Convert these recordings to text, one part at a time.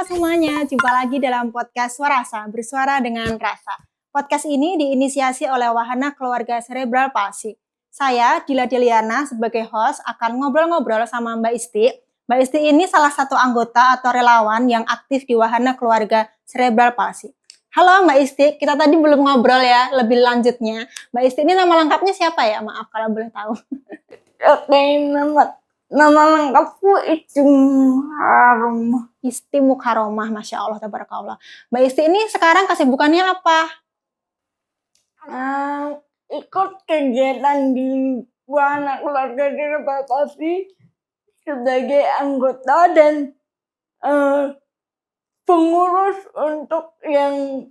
Halo semuanya, jumpa lagi dalam podcast Warasa, bersuara dengan rasa. Podcast ini diinisiasi oleh Wahana Keluarga Cerebral Palsy. Saya, Dila Deliana, sebagai host akan ngobrol-ngobrol sama Mbak Isti. Mbak Isti ini salah satu anggota atau relawan yang aktif di Wahana Keluarga Cerebral Palsy. Halo Mbak Isti, kita tadi belum ngobrol ya, lebih lanjutnya. Mbak Isti ini nama lengkapnya siapa ya? Maaf kalau boleh tahu. Oke, nama lengkapku Isti Mukaromah. Isti Mukaromah, Masya Allah, tabarakallah. Mbak Isti ini sekarang kesibukannya apa? Ikut kegiatan di Wahana Keluarga Cerebral Palsy sebagai anggota dan pengurus untuk yang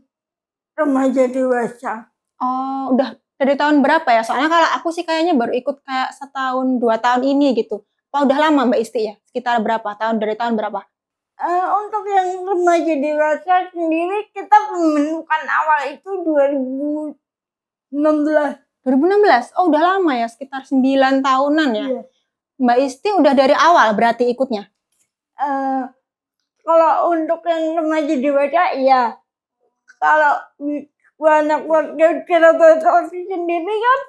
remaja dewasa. Oh, udah dari tahun berapa ya? Soalnya kalau aku sih kayaknya baru ikut kayak setahun, 2 tahun ini gitu. Apa udah lama Mbak Isti ya? Sekitar berapa? Dari tahun berapa? Untuk yang remaja dewasa sendiri kita menemukan awal itu 2016. 2016? Oh udah lama ya, sekitar 9 tahunan ya? Iya. Mbak Isti udah dari awal berarti ikutnya? Kalau untuk yang remaja dewasa, iya. Kalau di Wahana Keluarga Cerebral Palsy sendiri kan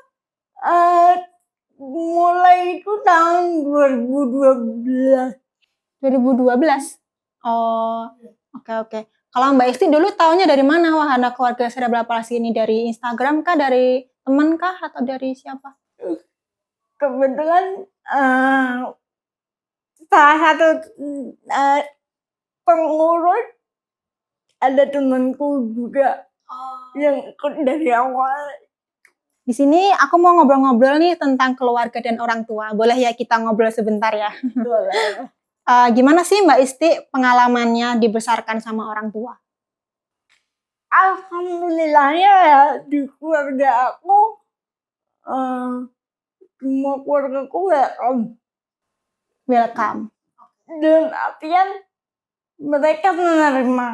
mulai itu tahun 2012. 2012? Oh, oke. Kalau Mbak Isti dulu taunya dari mana Wahana Keluarga Cerebral Palsy ini? Dari Instagram kah? Dari teman kah? Atau dari siapa? Kebetulan salah satu pengurus ada temanku juga yang ikut dari awal. Di sini aku mau ngobrol-ngobrol nih tentang keluarga dan orang tua. Boleh ya kita ngobrol sebentar ya? Boleh. Gimana sih Mbak Isti pengalamannya dibesarkan sama orang tua? Alhamdulillahnya ya di keluarga aku semua keluargaku Welcome. dan artian mereka menerima.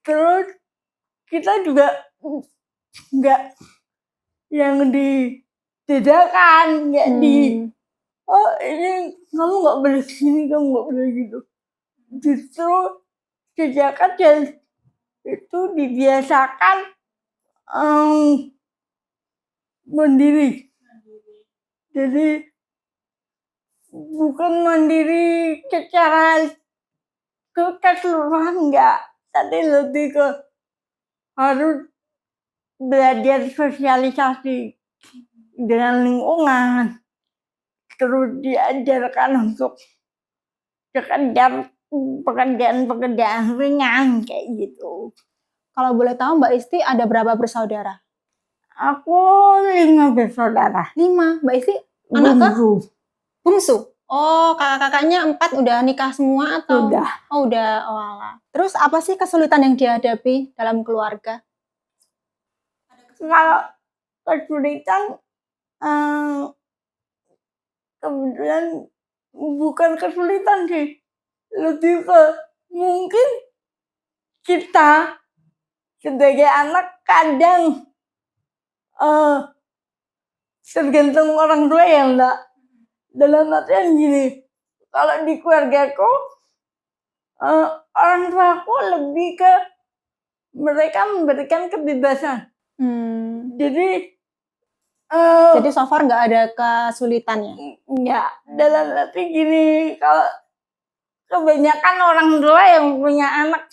Terus kita juga nggak yang dibedakan, nggak ini kamu nggak boleh gini, kamu nggak boleh gitu. Justru sejak kecil itu dibiasakan mandiri. Jadi bukan mandiri secara keseluruhan, enggak, tapi lebih ke harus belajar sosialisasi dengan lingkungan, terus diajarkan untuk pekerjaan ringan kayak gitu. Kalau boleh tahu Mbak Isti ada berapa bersaudara? Aku 5 bersaudara. 5. Mbak Isti anak ke? Bungsu. Bungsu. Oh, kakak-kakaknya 4 udah nikah semua atau? Sudah. Oh, udah. Oh, alah. Terus apa sih kesulitan yang dihadapi dalam keluarga? Kalau kesulitan kemudian bukan kesulitan sih, lebih ke mungkin kita sebagai anak kadang tergantung orang tua ya enggak. Dalam artian gini, kalau di keluargaku orang tuaku lebih ke mereka memberikan kebebasan. Jadi so far nggak ada kesulitannya? Enggak. Dalam arti gini, kalau kebanyakan orang tua yang punya anak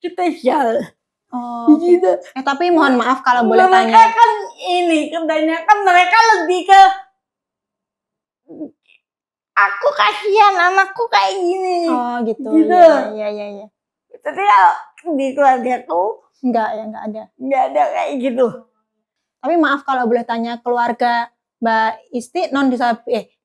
spesial. Oh, gitu. Tapi mohon maaf kalau boleh tanya. Mereka kan kebanyakan mereka lebih ke aku kasihan anakku kayak gini. Oh, gitu. Iya. Tapi kalau di keluargaku enggak ada. Enggak ada kayak gitu. Tapi maaf kalau boleh tanya, keluarga Mbak Isti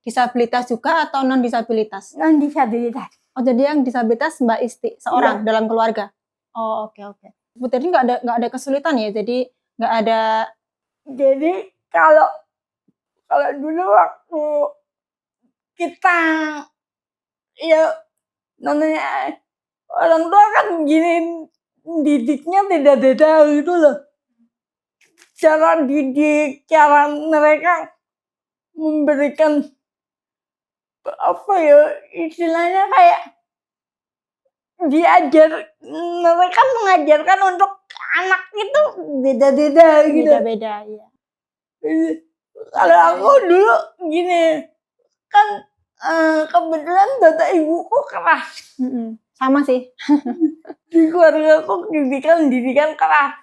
disabilitas juga atau non disabilitas? Non disabilitas. Oh, jadi yang disabilitas Mbak Isti seorang dalam keluarga. Oh, oke. Jadi nggak ada kesulitan ya. Jadi nggak ada. Jadi kalau dulu waktu kita ya namanya orang tua kan gini, didiknya tidak beda gitu loh. Cara didik, cara mereka memberikan apa ya istilahnya kayak mereka mengajarkan untuk anak itu beda-beda gitu. Beda-beda ya. Kalau aku dulu gini kan kebetulan bapak ibuku keras. Sama sih. Di keluarga aku didikan keras.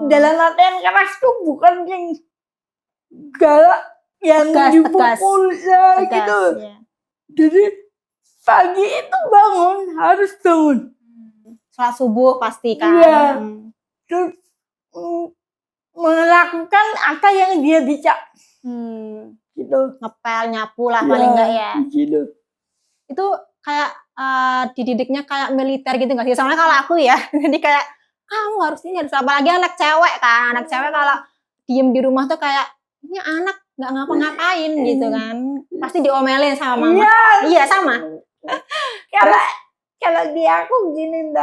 Dalam artian keras tuh bukan yang galak yang dipukul ya gitu. Ya. Jadi pagi itu harus bangun. Sholat subuh pasti kan. Iya. Terus melakukan apa yang dia bisa. Gitu. Ngepel, nyapu lah paling enggak ya. Gitu. Itu kayak dididiknya kayak militer gitu nggak sih? Soalnya kalau aku ya, jadi kayak kamu harus ini harus apalagi anak cewek kan. Anak cewek kalau diem di rumah tuh kayak ini anak nggak ngapa-ngapain gitu kan. Pasti diomelin sama mama. Iya sama. Kalau di aku gini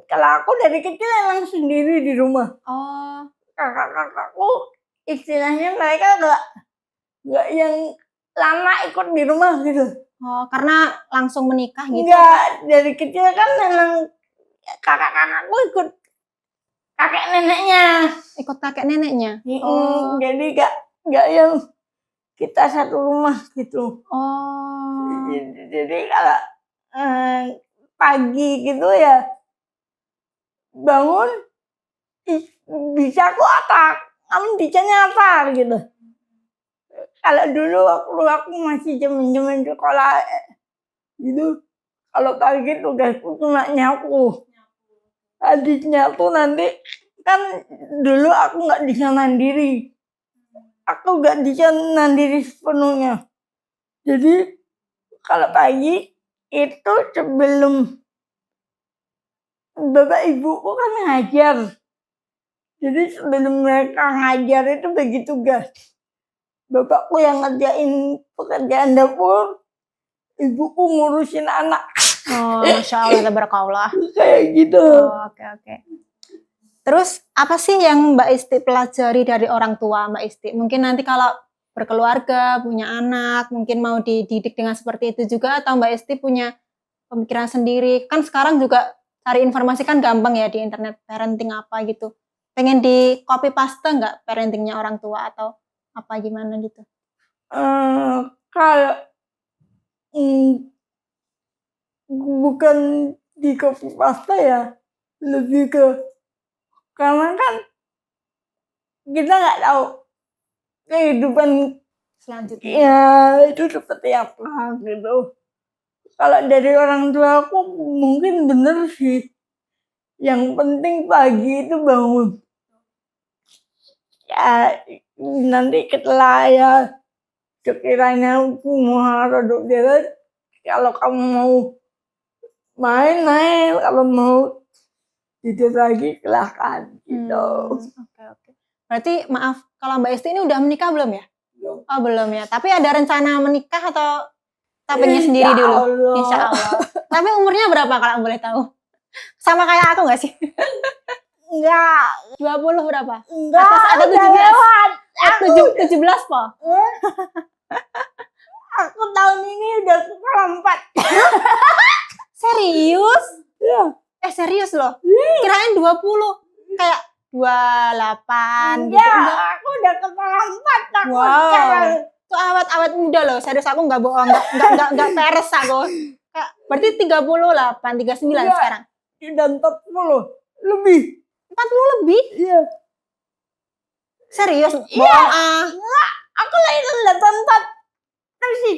kalau aku dari kecil emang sendiri di rumah. Kakak-kakakku istilahnya mereka nggak yang lama ikut di rumah gitu. Karena langsung menikah gitu. Enggak, dari kecil kan memang kakak-kakakku ikut kakek neneknya. Ikut kakek neneknya. Jadi nggak yang kita satu rumah gitu. Jadi kalau pagi gitu ya bangun bisa aku apa? Kamu bisanya apa gitu. Kalau dulu aku masih zaman sekolah gitu. Kalau pagi tugasku cuma nyapu. Habis nyapu nanti kan dulu aku nggak bisa mandiri. Aku nggak bisa mandiri sepenuhnya. Jadi kalau pagi itu sebelum bapak ibuku kan ngajar. Jadi sebelum mereka ngajar itu bagi tugas. Bapakku yang ngerjain pekerjaan dapur, ibuku ngurusin anak. Masya Allah, tabarakallah. Kayak gitu. Oke. Terus apa sih yang Mbak Isti pelajari dari orang tua Mbak Isti? Mungkin nanti kalau berkeluarga, punya anak, mungkin mau dididik dengan seperti itu juga, atau Mbak Isti punya pemikiran sendiri? Kan sekarang juga cari informasi kan gampang ya di internet, parenting apa gitu. Pengen di copy paste nggak parentingnya orang tua atau apa gimana gitu? Kalau bukan di copy paste ya, lebih ke karena kan kita nggak tahu kehidupan selanjutnya. Ya itu seperti apa gitu. Kalau dari orang tua aku mungkin bener sih. Yang penting pagi itu bangun. Ya nanti setelah ya sekiranya mau rodok beres, kalau kamu mau main, kalau mau tidur lagi silahkan gitu. Oke. Berarti maaf kalau Mbak Isti ini udah menikah belum ya? Belum ya. Tapi ada rencana menikah atau pengen sendiri dulu? Insya Allah. Tapi umurnya berapa kalau boleh tahu? Sama kayak aku nggak sih? Enggak. 20 berapa? Enggak, ada 17. 17 po? Aku tahun ini udah kepala 4. Serius? Iya. Serius loh? Kirain 20. Kayak 28 gitu. Aku udah kepala 4. Wow. Itu awet muda loh. Serius aku nggak bohong. Nggak peres aku. Berarti 38, 39 sekarang? Dan 40 lebih. 40 lebih? Iya. Serius? Bohong Enggak, aku lahir 84. Tapi sih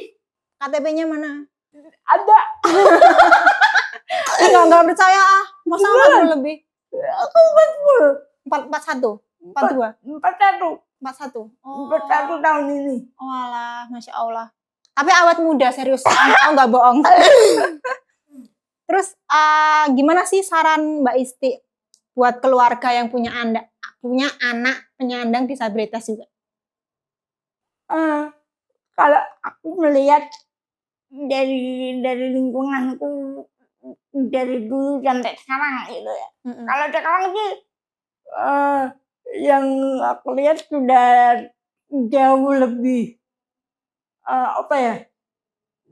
KTP-nya mana? Ada. Enggak percaya Masa 40 lebih? Aku 40. 41? 42? 41. 41? 41 tahun ini. Walah, Masya Allah. Tapi awet muda, serius. Aku nggak bohong. Terus gimana sih saran Mbak Isti buat keluarga yang punya anak penyandang disabilitas juga? Kalau aku melihat dari lingkunganku dari dulu sampai sekarang gitu ya. Kalau sekarang sih yang aku lihat sudah jauh lebih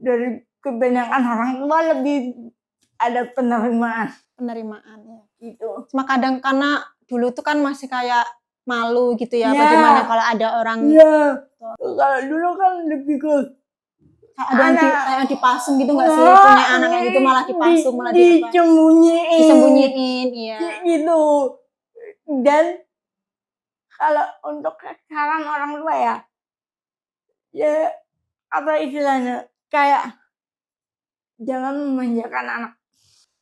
dari kebanyakan orang tua lebih ada penerimaan Penerimaan ya. gitu. Cuma kadang karena dulu tuh kan masih kayak malu gitu ya. Iya. Bagaimana kalau ada orang Iya. Kalau dulu kan lebih ke kayak ada yang anak. kayak dipasung gitu nggak sih? Punya anak kayak gitu malah dipasung, malah disembunyiin, iya. Gitu. Dan kalau untuk saran orang tua ya apa istilahnya, kayak jangan memanjakan anak.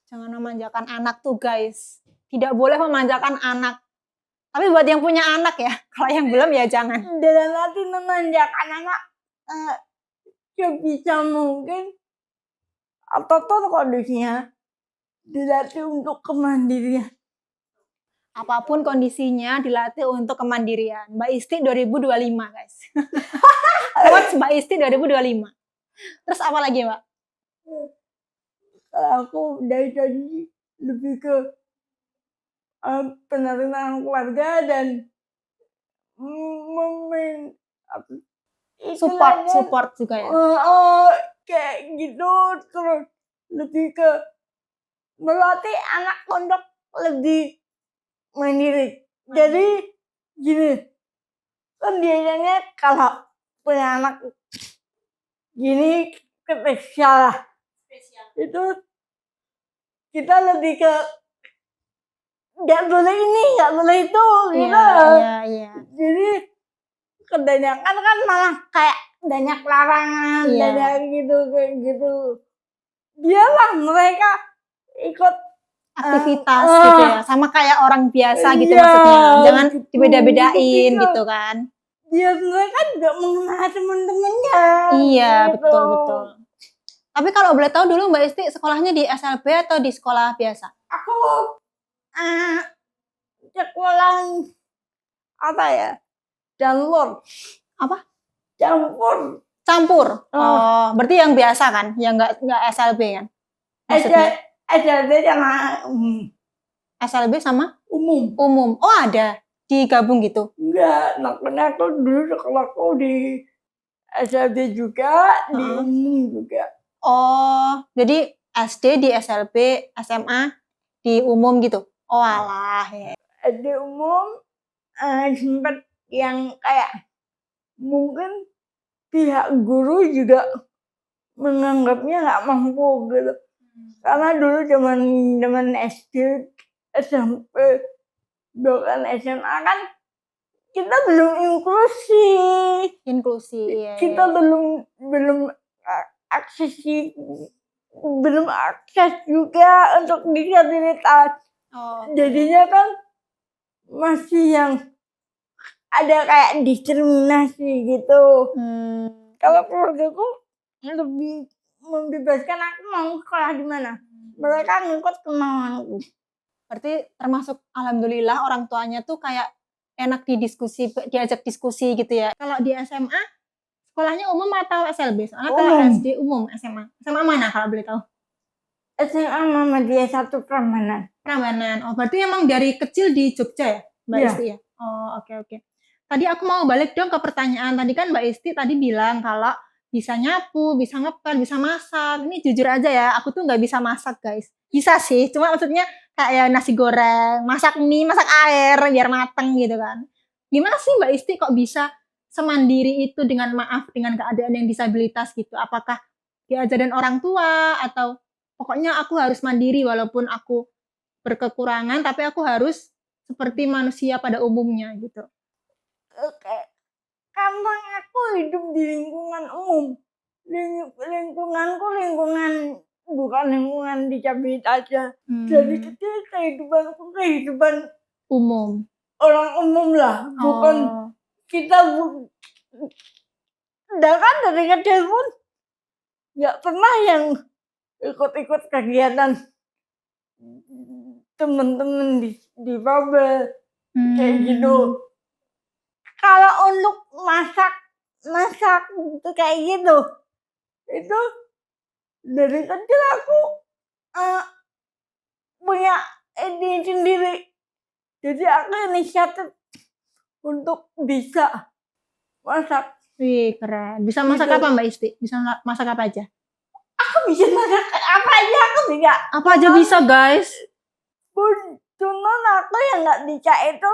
Jangan memanjakan anak tuh guys. Tidak boleh memanjakan anak. Tapi buat yang punya anak ya, kalau yang belum ya jangan. Dalam arti memanjakan anak sebisa mungkin apapun kondisinya dilatih untuk kemandirian. Apapun kondisinya dilatih untuk kemandirian. Mbak Isti 2025 guys. Quotes Mbak Isti 2025. Terus apa lagi Mbak? Kalau aku dari tadi lebih ke penerimaan keluarga dan support juga ya. Kayak gitu, terus lebih ke melatih anak untuk lebih mandiri. Jadi gini, kan biasanya kalau punya anak gini spesial itu kita lebih ke nggak boleh ini, nggak boleh itu gitu. Iya. Jadi kebanyakan kan malah kayak banyak larangan, banyak gitu kayak gitu. Biarlah mereka ikut aktivitas gitu ya, sama kayak orang biasa gitu maksudnya. Jangan dibeda-bedain gitu kan. Biar mereka juga mengenal teman-temannya. Iya, gitu. betul. Tapi kalau boleh tahu dulu Mbak Isti sekolahnya di SLB atau di sekolah biasa? Aku sekolah apa ya? Campur. Apa? Campur. Oh, berarti yang biasa kan? Yang nggak SLB kan? Maksudnya SLB sama SLB sama umum. Oh, ada digabung gitu? Enggak, makanya aku dulu sekolahku di SLB juga, di umum juga. Oh, jadi SD di SLB, SMA di umum gitu? Oh alah ya. SD umum sempat yang kayak mungkin pihak guru juga menganggapnya nggak mampu gitu. Karena dulu zaman SD, SMP, bahkan SMA kan kita belum inklusi ya. Kita belum belum akses juga untuk disabilitas. Jadinya kan masih yang ada kayak diskriminasi gitu. Kalau keluargaku lebih membebaskan aku mau sekolah di mana. Mereka ngikut kemauanku. Berarti termasuk alhamdulillah orang tuanya tuh kayak enak diajak diskusi gitu ya. Kalau di SMA sekolahnya umum atau SLB? Soalnya kalau SD umum, SMA mana kalau boleh tahu? SMA Muhammadiyah 1 Prambanan. Oh, berarti emang dari kecil di Jogja ya, Mbak Isti ya? Oh, oke. Tadi aku mau balik dong ke pertanyaan. Tadi kan Mbak Isti tadi bilang kalau bisa nyapu, bisa ngepel, bisa masak. Ini jujur aja ya, aku tuh nggak bisa masak guys. Bisa sih, cuma maksudnya kayak nasi goreng, masak mie, masak air biar mateng gitu kan. Gimana sih Mbak Isti kok bisa semandiri itu dengan keadaan yang disabilitas gitu? Apakah diajarin orang tua atau pokoknya aku harus mandiri walaupun aku berkekurangan tapi aku harus seperti manusia pada umumnya gitu. Karena aku hidup di lingkungan umum. Lingkunganku bukan lingkungan disabilitas aja. Dari kecil kehidupan umum. Orang umum lah, bukan kita sedangkan dari kecil pun nggak pernah yang ikut kegiatan teman-teman difabel kayak gitu. Kalau untuk masak itu kayak gitu, itu dari kecil aku punya ide sendiri. Jadi aku inisiatif untuk bisa masak. Wih, keren. Bisa masak apa Mbak Isti? Bisa masak apa aja? bisa masak apa aja aku bisa. Apa aja bisa, guys. Cuman aku yang nggak bisa itu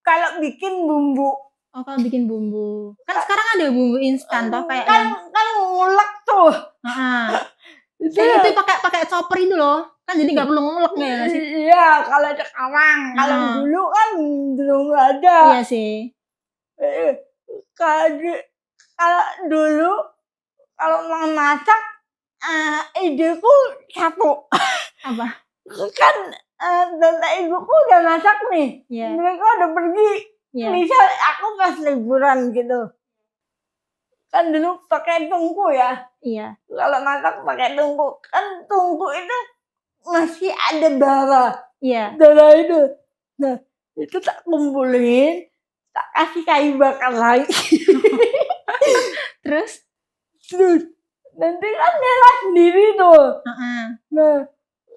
kalau bikin bumbu. Oh, kalau bikin bumbu. Kan sekarang ada bumbu instan toh kayak kan ngulek tuh. Itu pakai chopper itu loh. Kan jadi nggak perlu ngulek ya sih. Iya, kalau sekarang, kalau dulu kan belum ada. Iya sih. Kalau dulu kalau mau masak ideku satu. Apa? Kan bapak ibuku udah masak nih. Iya. Mereka udah pergi. Iya. Misal aku pas liburan gitu. Kan dulu pakai tungku ya. Iya. Kalau masak pakai tungku. Kan tungku itu masih ada bara. Iya. Bara itu. Nah, itu tak kumpulin, tak kasih kayu bakar lagi. Terus nanti kan nyala sendiri tuh. Nah,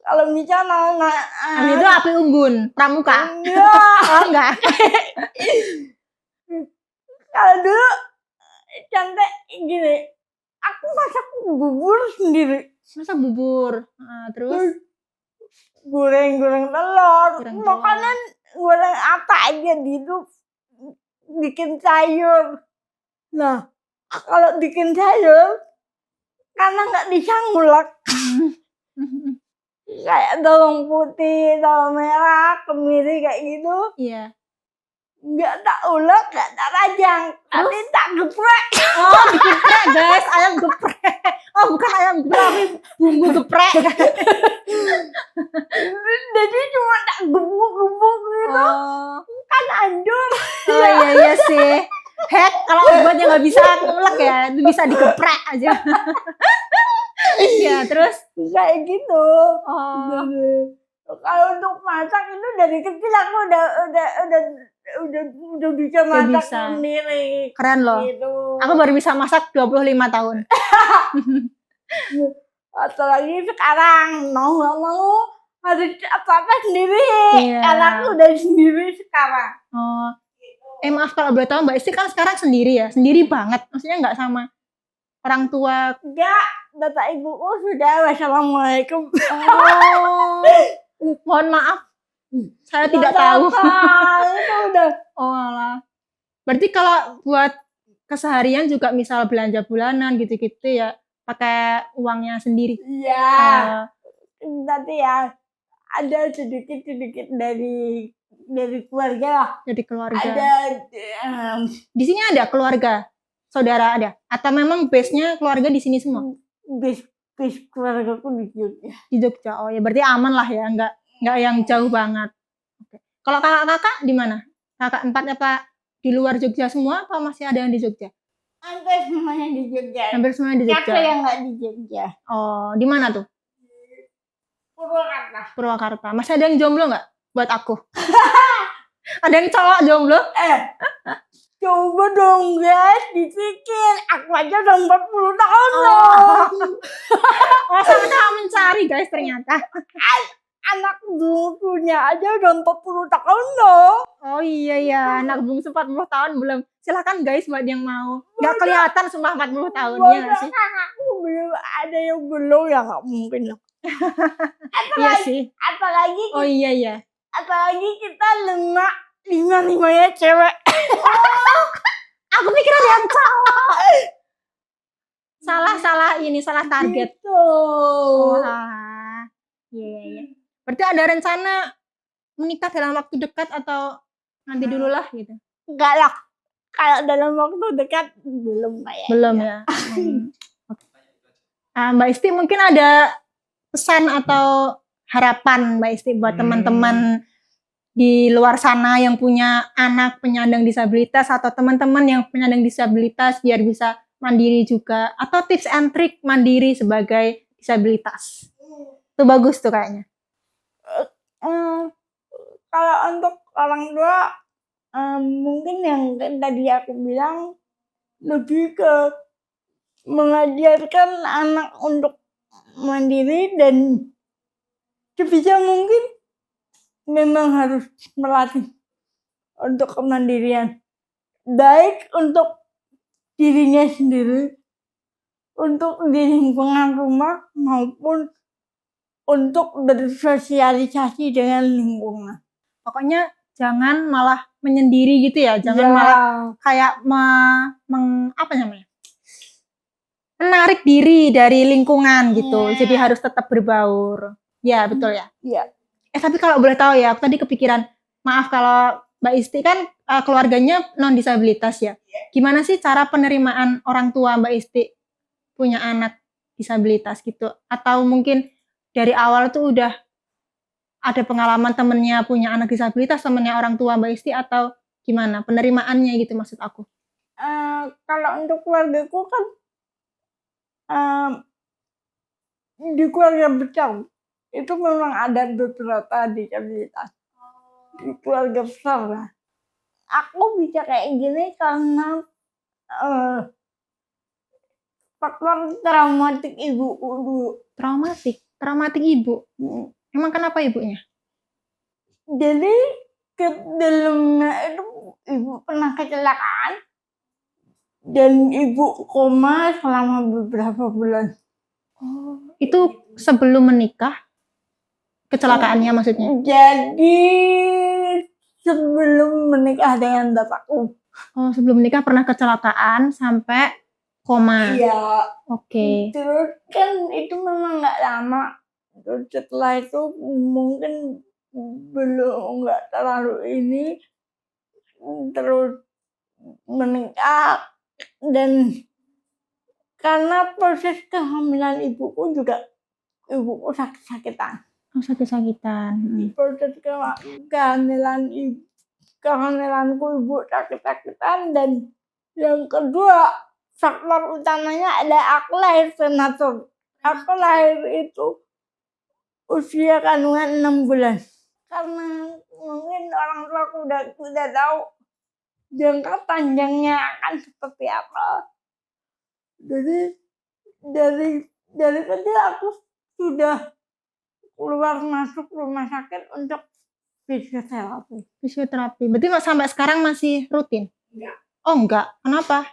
kalau misalnya itu api unggun, pramuka. Enggak. Enggak. Kalau dulu cantik gini, aku masak bubur sendiri. Masak bubur. Terus goreng telur. Goreng telur. Makanan goreng apa aja gitu. Bikin sayur. Nah, kalau bikin sayur karena nggak bisa ngulek. Kayak bawang putih, bawang merah, kemiri kayak gitu. Iya. Nggak tak ulek, nggak tak rajang, tapi tak geprek. Oh, geprek guys, ayam geprek. Oh, bukan ayam geprek, tapi bumbu geprek. Jadi cuma tak gebuk-gebuk gitu. Kan hancur. Oh iya sih. Hack kalau obatnya nggak bisa ngulek ya, itu bisa digeprek aja. Ya terus kayak gitu. Kalau untuk masak itu dari kecil aku udah bisa masak sendiri. Keren loh. Gitu. Aku baru bisa masak 25 tahun. Atau lagi sekarang mau nggak mau harus apa-apa sendiri. Karena aku udah sendiri sekarang. Maaf kalau boleh tahu Mbak Isti kan sekarang sendiri ya, sendiri banget. Maksudnya nggak sama orang tua. Enggak, bapak ibuku sudah. Wassalamualaikum. Mohon maaf, saya tidak tahu. Itu udah. Alah. Berarti kalau buat keseharian juga misal belanja bulanan gitu-gitu ya pakai uangnya sendiri. Iya. Nanti ya ada sedikit dari keluarga lah. Dari keluarga. Ada di sini ada keluarga, saudara ada, atau memang base-nya keluarga di sini semua? Base keluargaku di Jogja. Di Jogja. Oh ya, berarti aman lah ya, nggak yang jauh banget. Oke. Kalau kakak di mana? Kakak 4 apa di luar Jogja semua atau masih ada yang di Jogja? Hampir semuanya di Jogja. Hampir semuanya di Jogja. Siapa yang nggak di Jogja? Oh, di mana tuh? Purwakarta. Purwakarta. Masih ada yang jomblo nggak buat aku? Ada yang cowok jomblo? Coba dong guys, dipikir. Aku aja udah 40 tahun loh. Sama-sama mencari guys ternyata. Anak bungsunya aja udah 40 tahun loh. Oh iya ya, anak bungsu 40 tahun belum. Silakan guys buat yang mau. Nggak kelihatan sumpah 40 tahunnya sih. Aku belum ada yang belum ya, nggak mungkin loh. Iya sih. Apalagi. Oh iya. Apalagi kita lima-limanya cewek. Aku pikir ada yang cowok. Salah target. Gitu. Iya. Berarti ada rencana menikah dalam waktu dekat atau nanti dulu lah gitu? Enggak lah. Kalau dalam waktu dekat belum kayaknya. Belum ya. Mbak Isti mungkin ada pesan atau harapan Mbak Isti buat teman-teman di luar sana yang punya anak penyandang disabilitas atau teman-teman yang penyandang disabilitas biar bisa mandiri juga, atau tips and trick mandiri sebagai disabilitas. Itu bagus tuh kayaknya. Kalau untuk orang tua mungkin yang tadi aku bilang lebih ke mengajarkan anak untuk mandiri dan sebisa mungkin memang harus melatih untuk kemandirian, baik untuk dirinya sendiri untuk di lingkungan rumah maupun untuk bersosialisasi dengan lingkungan. Pokoknya jangan malah menyendiri gitu ya, jangan Ya, malah kayak apa namanya? Menarik diri dari lingkungan gitu. Jadi harus tetap berbaur. Ya, betul ya. ya. Tapi kalau boleh tahu ya, aku tadi kepikiran, maaf kalau Mbak Isti kan keluarganya non disabilitas ya. Gimana sih cara penerimaan orang tua Mbak Isti punya anak disabilitas gitu? Atau mungkin dari awal tuh udah ada pengalaman temennya punya anak disabilitas, temennya orang tua Mbak Isti, atau gimana penerimaannya gitu maksud aku? Kalau untuk keluargaku kan di keluarga besar itu memang ada beberapa disabilitas. Di keluarga besar lah. Aku bisa kayak gini karena faktor traumatik ibuku dulu. Traumatik ibu. Emang kenapa ibunya? Jadi dalamnya itu ibu pernah kecelakaan dan ibu koma selama beberapa bulan. Oh, itu sebelum menikah kecelakaannya maksudnya? Jadi sebelum menikah dengan bapakku. Oh, sebelum menikah pernah kecelakaan sampai koma. Iya. Oke. Terus kan itu memang nggak lama. Terus setelah itu mungkin belum nggak terlalu ini. Terus menikah dan karena proses kehamilan ibuku sakit-sakitan. Oh, sakit-sakitan. Proses kehamilanku ibu sakit-sakitan, dan yang kedua faktor utamanya adalah aku lahir prematur. Aku lahir itu usia kandungan 6 bulan. Karena mungkin orang tua aku udah tahu jangka panjangnya akan seperti apa. Jadi dari kecil aku sudah keluar masuk rumah sakit untuk fisioterapi. Fisioterapi. Berarti sampai sekarang masih rutin? Enggak. Oh, enggak. Kenapa?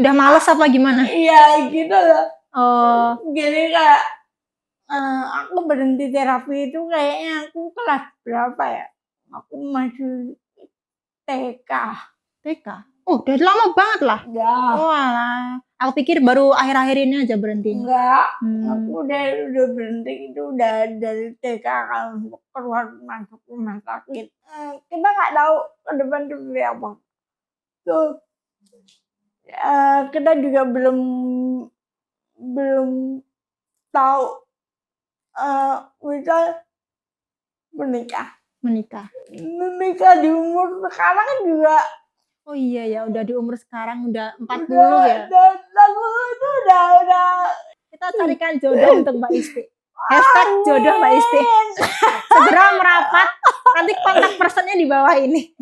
Udah males apa gimana? Iya gitu loh. Oh. Jadi kayak aku berhenti terapi itu kayaknya aku kelas berapa ya? Aku masih TK. TK? Oh, udah lama banget lah. Ya. Oh alah. Aku pikir baru akhir-akhir ini aja berhenti. Enggak. Aku udah berhenti itu udah dari TK kan keluar masuk rumah sakit. Kita nggak tahu ke depan seperti apa. Tuh. Kita juga belum tahu bisa menikah di umur sekarang kan juga. Oh iya ya, udah di umur sekarang udah 40 ya. Itu udah. Kita carikan jodoh untuk Mbak Isti. Hashtag jodoh Mbak Isti. Segera merapat. Nanti kontak personnya di bawah ini.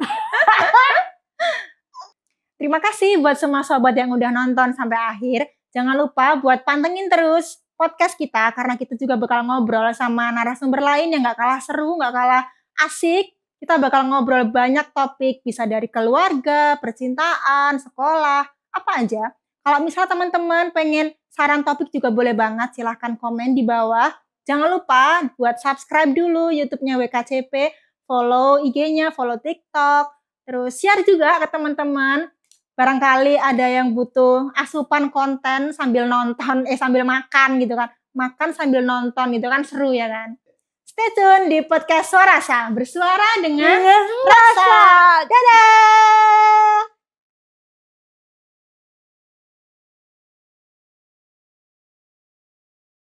Terima kasih buat semua sobat yang udah nonton sampai akhir. Jangan lupa buat pantengin terus podcast kita, karena kita juga bakal ngobrol sama narasumber lain yang gak kalah seru, gak kalah asik. Kita bakal ngobrol banyak topik, bisa dari keluarga, percintaan, sekolah, apa aja. Kalau misalnya teman-teman pengen saran topik juga boleh banget, silahkan komen di bawah. Jangan lupa buat subscribe dulu YouTube-nya WKCP, follow IG-nya, follow TikTok, terus share juga ke teman-teman. Barangkali ada yang butuh asupan konten sambil nonton, sambil makan gitu kan. Makan sambil nonton gitu kan, seru ya kan. Stay tune di podcast Warasa, bersuara dengan rasa. Dadah!